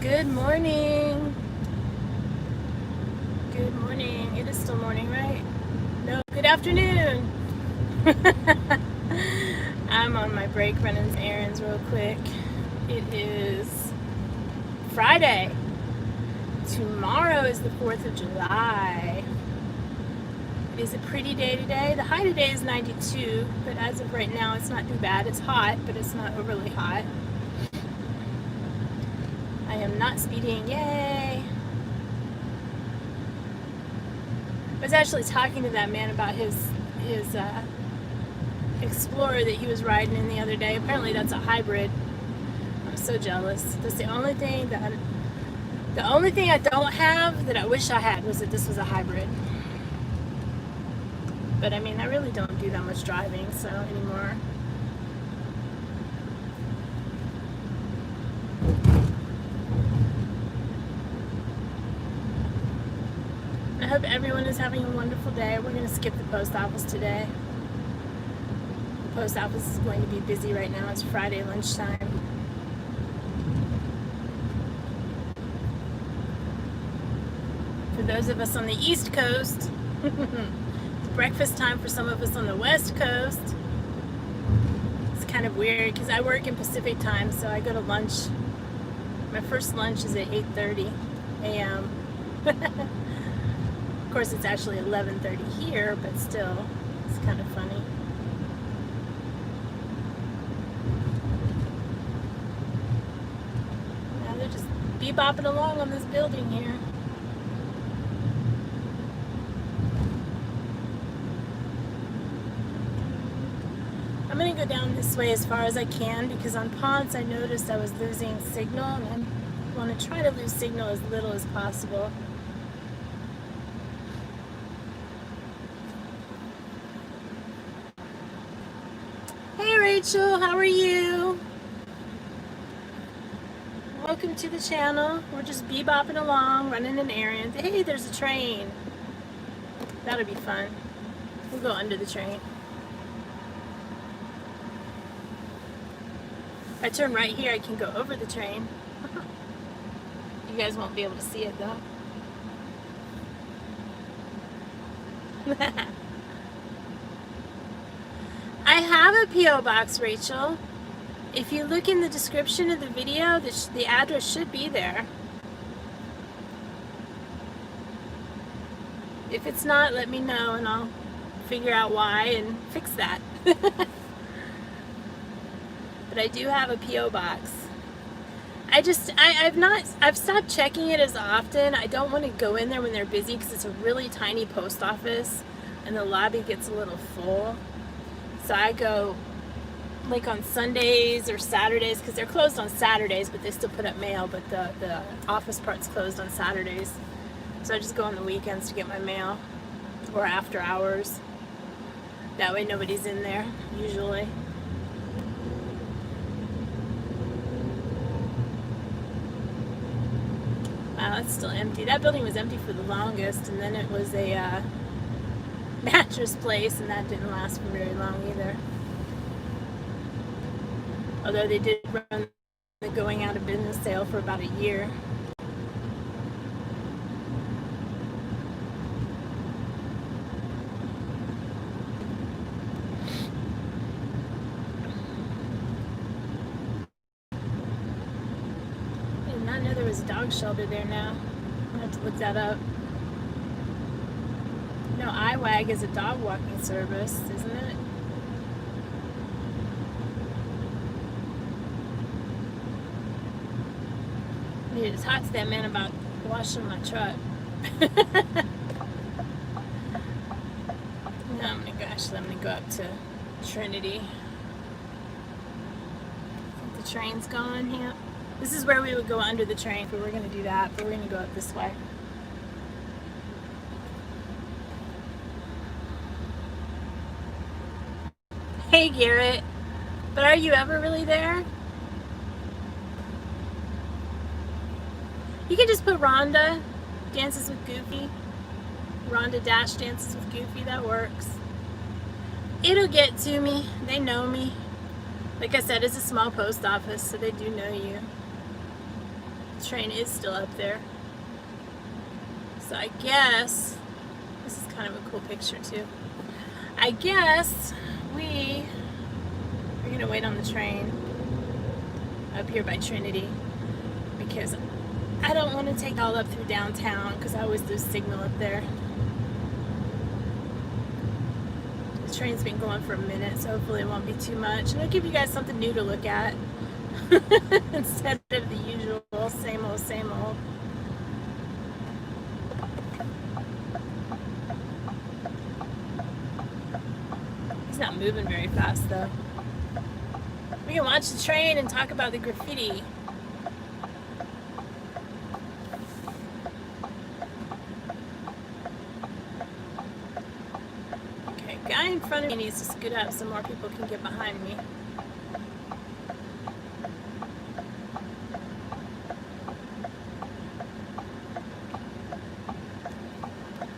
Good morning. Good morning. It is still morning, right? No, good afternoon. I'm on my break running some errands real quick. It is Friday. Tomorrow is the 4th of July. It is a pretty day today. The high today is 92, but as of right now, it's not too bad. It's hot, but it's not overly hot. I am not speeding. Yay! I was actually talking to that man about his Explorer that he was riding in the other day. Apparently that's a hybrid. I'm so jealous. That's the only thing I don't have that I wish I had was that this was a hybrid. But I mean, I really don't do that much driving so anymore. I hope everyone is having a wonderful day. We're going to skip the post office today. The post office is going to be busy right now. It's Friday lunchtime. For those of us on the East Coast, it's breakfast time for some of us on the West Coast. It's kind of weird because I work in Pacific time, so I go to lunch. My first lunch is at 8:30 a.m. Of course, it's actually 11:30 here, but still, it's kind of funny. Now they're just bebopping along on this building here. I'm going to go down this way as far as I can because on Ponce I noticed I was losing signal, and I want to try to lose signal as little as possible. Hey Rachel, how are you? Welcome to the channel. We're just bebopping along, running an errand. Hey, there's a train. That'll be fun. We'll go under the train. If I turn right here, I can go over the train. You guys won't be able to see it though. I have a P.O. box, Rachel. If you look in the description of the video, the address should be there. If it's not, let me know and I'll figure out why and fix that. But I do have a P.O. box. I've stopped checking it as often. I don't want to go in there when they're busy because it's a really tiny post office and the lobby gets a little full. So I go like on Sundays or Saturdays because they're closed on Saturdays, but they still put up mail, but the office part's closed on Saturdays. So I just go on the weekends to get my mail or after hours. That way nobody's in there usually. Wow, it's still empty. That building was empty for the longest, and then it was a mattress place, and that didn't last for very long either. Although they did run the going out of business sale for about a year. I did not know there was a dog shelter there now. I'll have to look that up. No, iWag is a dog walking service, isn't it? I need to talk to that man about washing my truck. No, I'm gonna go up to Trinity. I think the train's gone here. This is where we would go under the train if we were gonna do that, but we're gonna go up this way. Hey Garrett, but are you ever really there? You can just put Rhonda Dances with Goofy. Rhonda Dash Dances with Goofy, that works. It'll get to me. They know me. Like I said, it's a small post office, so they do know you. The train is still up there. So I guess, this is kind of a cool picture too. I guess we're gonna wait on the train up here by Trinity because I don't want to take all up through downtown because I always lose signal up there. The train's been going for a minute, so hopefully it won't be too much. And I'll give you guys something new to look at instead of the usual same old, same old. He's not moving very fast though. We can watch the train and talk about the graffiti. Okay, guy in front of me needs to scoot up so more people can get behind me.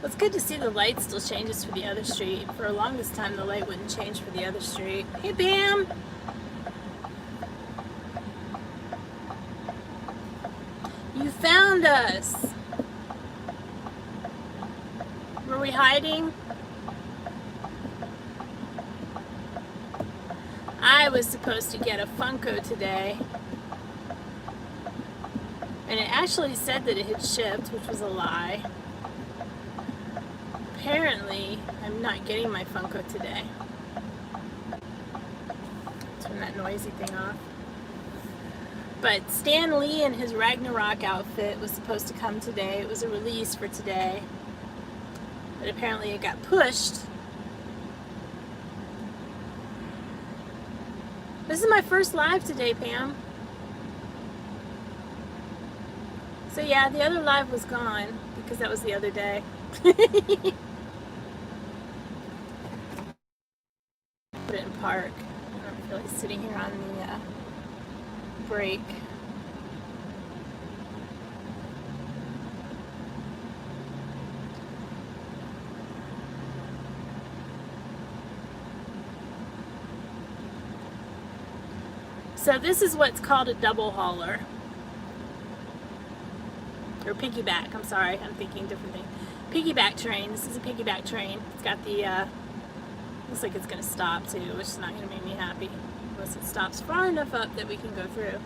It's good to see the light still changes for the other street. For the longest time, the light wouldn't change for the other street. Hey, Bam! You found us! Were we hiding? I was supposed to get a Funko today. And it actually said that it had shipped, which was a lie. Apparently, I'm not getting my Funko today. Turn that noisy thing off. But Stan Lee in his Ragnarok outfit was supposed to come today. It was a release for today. But apparently it got pushed. This is my first live today, Pam. So yeah, the other live was gone because that was the other day. Put it in park. I don't feel like sitting here on the break. So this is what's called a double hauler. Or piggyback, I'm sorry, I'm thinking different thing. Piggyback train, this is a piggyback train. It's got the, looks like it's gonna stop too, which is not gonna make me happy. Unless it stops far enough up that we can go through.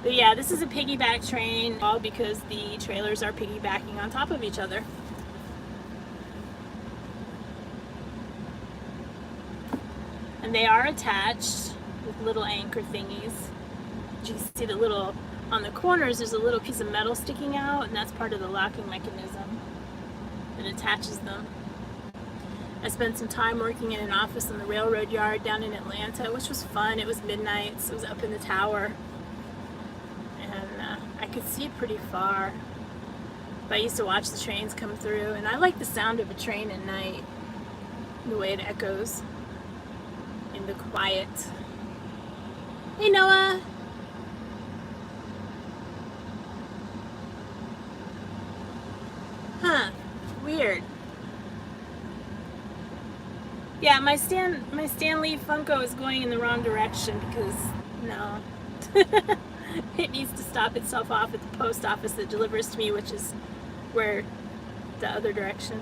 But yeah, this is a piggyback train, all because the trailers are piggybacking on top of each other. And they are attached with little anchor thingies. You can see the little, on the corners there's a little piece of metal sticking out, and that's part of the locking mechanism that attaches them. I spent some time working in an office in the railroad yard down in Atlanta, which was fun. It was midnight, so it was up in the tower. And I could see pretty far. But I used to watch the trains come through, and I like the sound of a train at night, the way it echoes in the quiet. Hey, Noah! Huh, weird. Yeah, my Stan Lee Funko is going in the wrong direction because, no. It needs to stop itself off at the post office that delivers to me, which is where the other direction.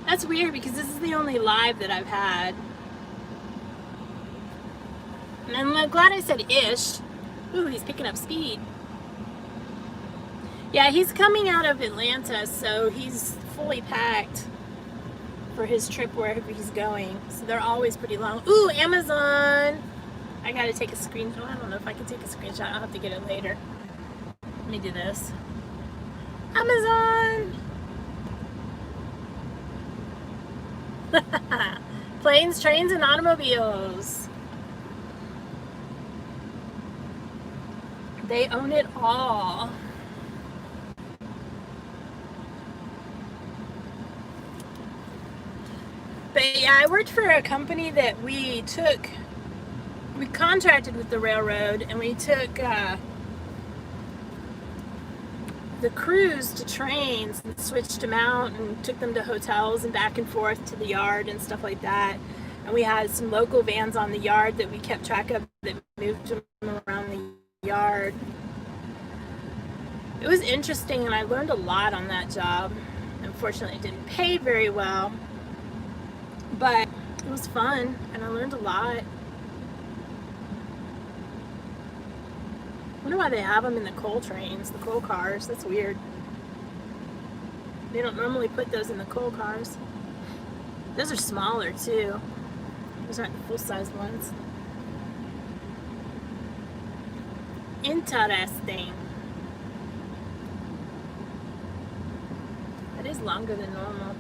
That's weird because this is the only live that I've had. And I'm glad I said ish. Ooh, he's picking up speed. Yeah, he's coming out of Atlanta, so he's fully packed for his trip wherever he's going. So they're always pretty long. Ooh, Amazon! I gotta take a screenshot. I don't know if I can take a screenshot. I'll have to get it later. Let me do this. Amazon! Planes, trains, and automobiles. They own it all. But yeah, I worked for a company that we contracted with the railroad, and we took the crews to trains and switched them out and took them to hotels and back and forth to the yard and stuff like that. And we had some local vans on the yard that we kept track of that moved them around the yard. It was interesting, and I learned a lot on that job. Unfortunately, it didn't pay very well, but it was fun, and I learned a lot. I wonder why they have them in the coal trains, the coal cars. That's weird. They don't normally put those in the coal cars. Those are smaller too. Those aren't the full-size ones. Interesting. That is longer than normal.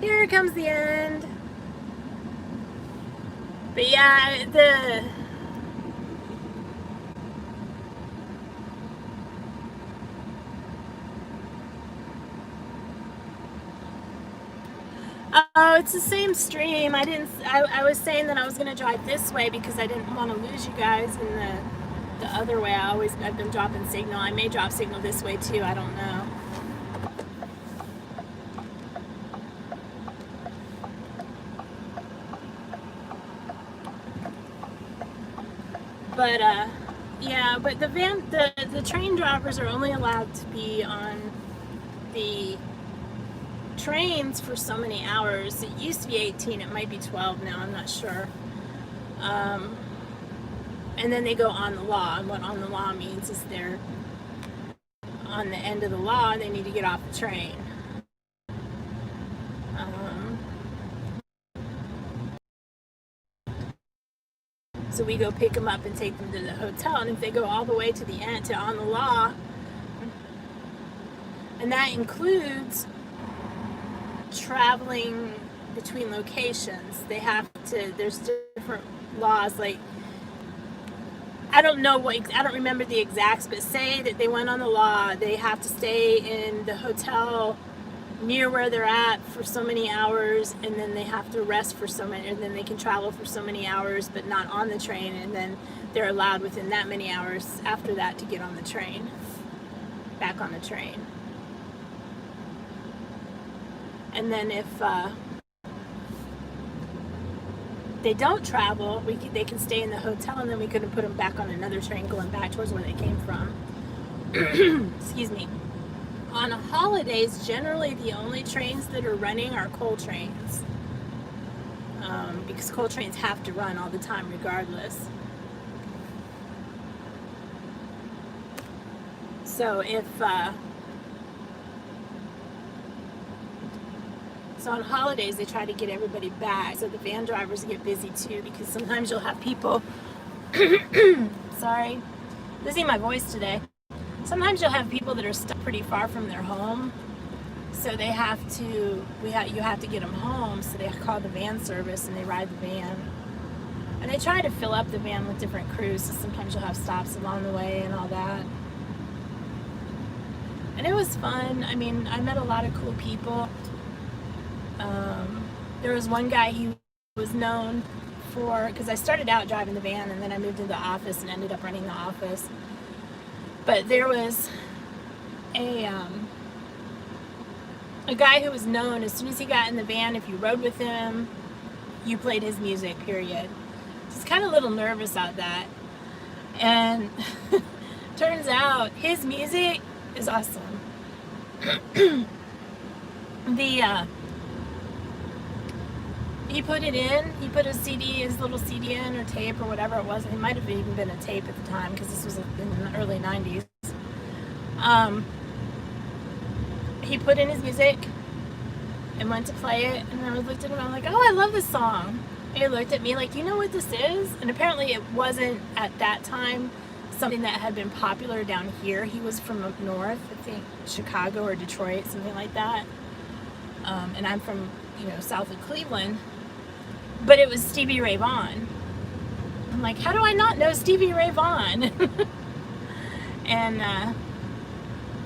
Here comes the end. But yeah, oh, it's the same stream. I was saying that I was gonna drive this way because I didn't want to lose you guys in the other way. I've been dropping signal. I may drop signal this way too, I don't know. But yeah, but the train drivers are only allowed to be on the trains for so many hours. It used to be 18, it might be 12 now, I'm not sure. And then they go on the law, and what on the law means is they're on the end of the law and they need to get off the train. So we go pick them up and take them to the hotel, and if they go all the way to the end, to on the law, and that includes traveling between locations, they have to, there's different laws, like, I don't remember the exacts, but say that they went on the law, they have to stay in the hotel near where they're at for so many hours, and then they have to rest for so many, and then they can travel for so many hours but not on the train, and then they're allowed within that many hours after that to get on the train, back on the train. And then if they don't travel, they can stay in the hotel, and then we couldn't put them back on another train going back towards where they came from. Excuse me. On holidays, generally the only trains that are running are coal trains, because coal trains have to run all the time regardless. So so on holidays they try to get everybody back, so the van drivers get busy too, because sometimes you'll have people sorry, losing my voice today. Sometimes you'll have people that are stuck pretty far from their home, so they have to, you have to get them home, so they call the van service and they ride the van. And they try to fill up the van with different crews, so sometimes you'll have stops along the way and all that. And it was fun. I mean, I met a lot of cool people. There was one guy, he was known for, because I started out driving the van and then I moved into the office and ended up running the office. But there was a guy who was known, as soon as he got in the van, if you rode with him, you played his music, period. So it's kind of a little nervous about that. And turns out his music is awesome. He put it in, he put a CD, his little CD in, or tape, or whatever it was. It might have even been a tape at the time, because this was in the early 90s. He put in his music and went to play it, and I looked at him and I'm like, oh, I love this song. And he looked at me like, you know what this is? And apparently it wasn't, at that time, something that had been popular down here. He was from up north, I think Chicago or Detroit, something like that. And I'm from, south of Cleveland. But it was Stevie Ray Vaughan. I'm like, how do I not know Stevie Ray Vaughan? And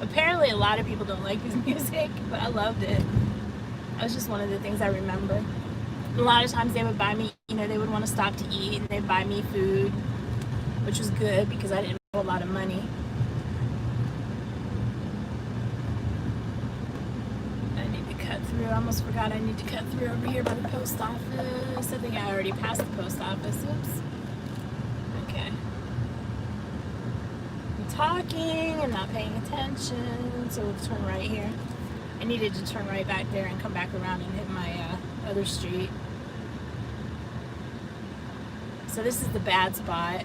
apparently a lot of people don't like his music, but I loved it. That was just one of the things I remember. And a lot of times they would buy me, they would want to stop to eat, and they'd buy me food, which was good because I didn't have a lot of money. I need to cut through. I almost forgot I need to cut through over here by the post office. I think I already passed the post office. Oops. Okay. I'm talking and not paying attention, so we'll turn right here. I needed to turn right back there and come back around and hit my other street. So this is the bad spot.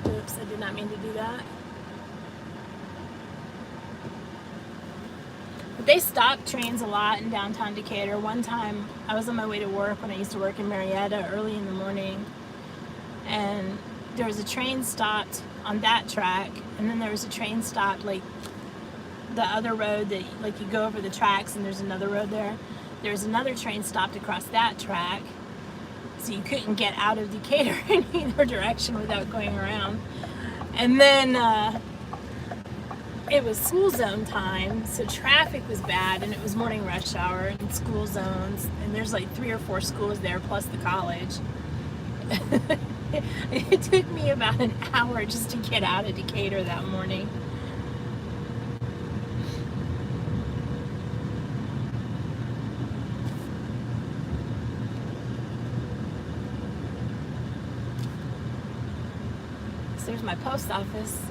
Oops, I did not mean to do that. But they stop trains a lot in downtown Decatur. One time I was on my way to work when I used to work in Marietta early in the morning, and there was a train stopped on that track, and then there was a train stopped like the other road that like you go over the tracks and there's another road there. There's another train stopped across that track, so you couldn't get out of Decatur in either direction without going around. And then it was school zone time, so traffic was bad, and it was morning rush hour and school zones, and there's like 3 or 4 schools there plus the college. It took me about an hour just to get out of Decatur that morning. So there's my post office.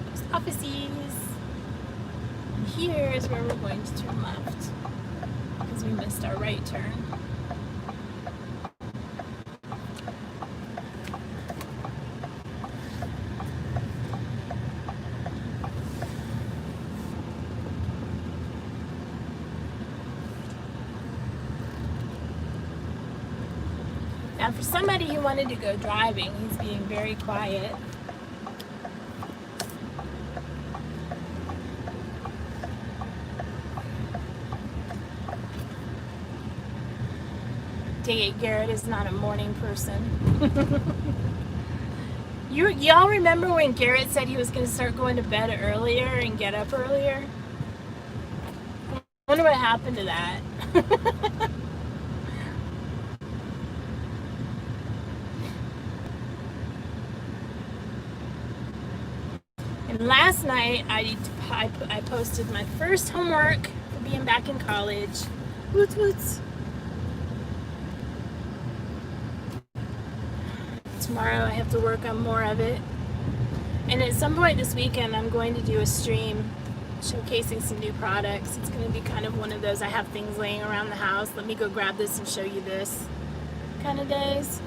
Post offices. And here is where we're going to turn left, because we missed our right turn. Now, for somebody who wanted to go driving, he's being very quiet. Dang it, Garrett is not a morning person. Y'all remember when Garrett said he was going to start going to bed earlier and get up earlier? I wonder what happened to that. And last night I posted my first homework for being back in college. Woots woots. Tomorrow I have to work on more of it. And at some point this weekend I'm going to do a stream showcasing some new products. It's going to be kind of one of those I have things laying around the house, let me go grab this and show you this kind of days.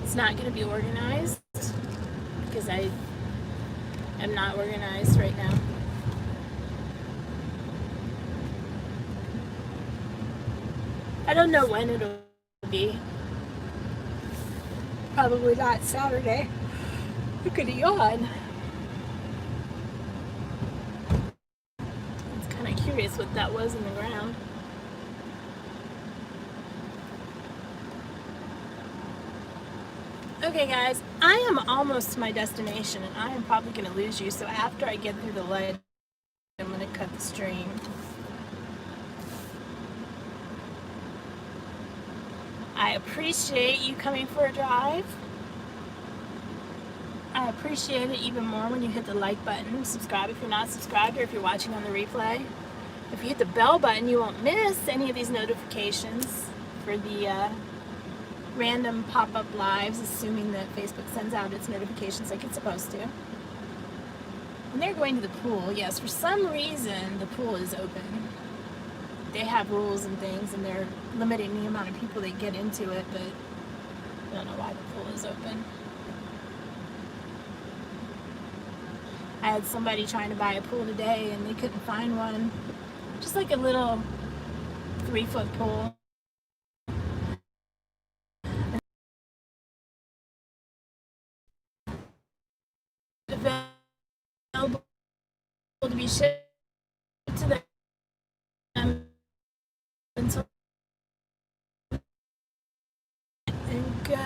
It's not going to be organized because I am not organized right now. I don't know when it'll be. Probably not Saturday. Look at a yawn. I was kind of curious what that was in the ground. Okay guys, I am almost to my destination and I am probably going to lose you, so after I get through the light, I'm going to cut the stream. I appreciate you coming for a drive. I appreciate it even more when you hit the like button, subscribe if you're not subscribed, or if you're watching on the replay. If you hit the bell button, you won't miss any of these notifications for the random pop-up lives, assuming that Facebook sends out its notifications like it's supposed to. And they're going to the pool. Yes, for some reason the pool is open. They have rules and things, and they're limiting the amount of people that get into it, but I don't know why the pool is open. I had somebody trying to buy a pool today and they couldn't find one. Just like a little 3-foot pool. Available to be shipped